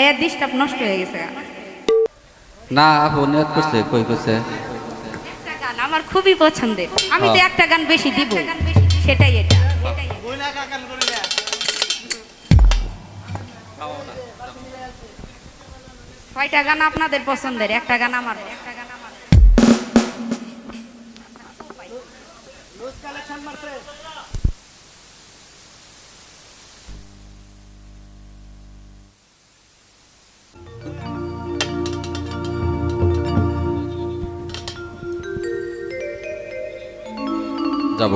ভাইয়া ডিস্টার্ব নষ্ট হয়ে গেছে। না আপু নিয়ত করছে কই করছে একটা গান আমার খুবই পছন্দের, আমি তো একটা গান বেশি দিব, সেটাই এটা। ছয়টা গান আপনাদের পছন্দের, একটা গান আমার। যাব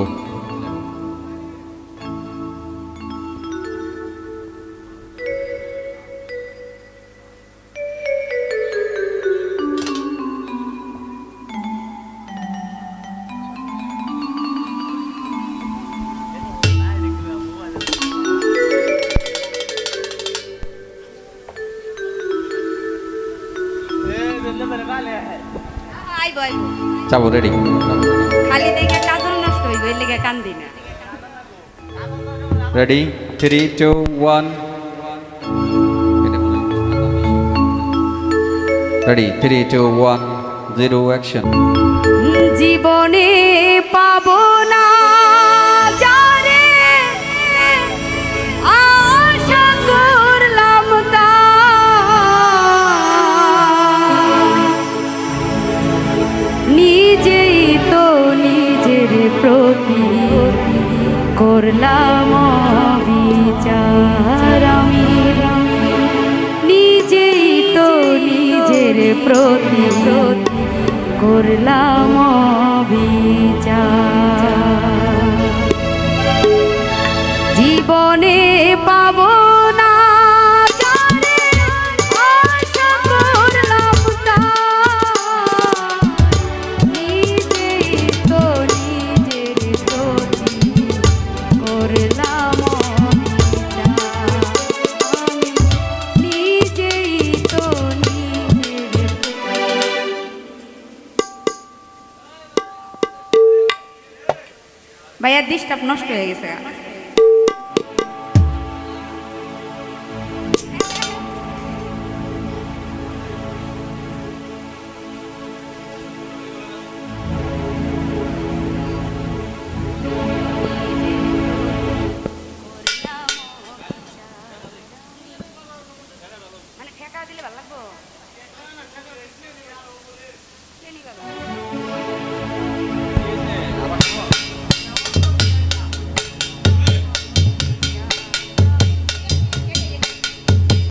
যাব রেডি খালি দেখে কাজল নষ্ট হইব, এর লেগে কান্দি না। Ready 3 2 1 ready 3 2 1 0 action. জীবনে পাবো না যারে আশা করলাম নিজেই তো নিজের প্রতি করলাম বিচার, আমি নিজেই তো নিজের প্রতি করলাম বিচার। জীবনে পাবো না যারে আশা করলাম নিজেই তো নিজের প্রতি করলাম বিচার, আমি নিজেই তো নিজের। ভাইয়া ডিস্টার্ব নষ্ট হয়ে গেছে।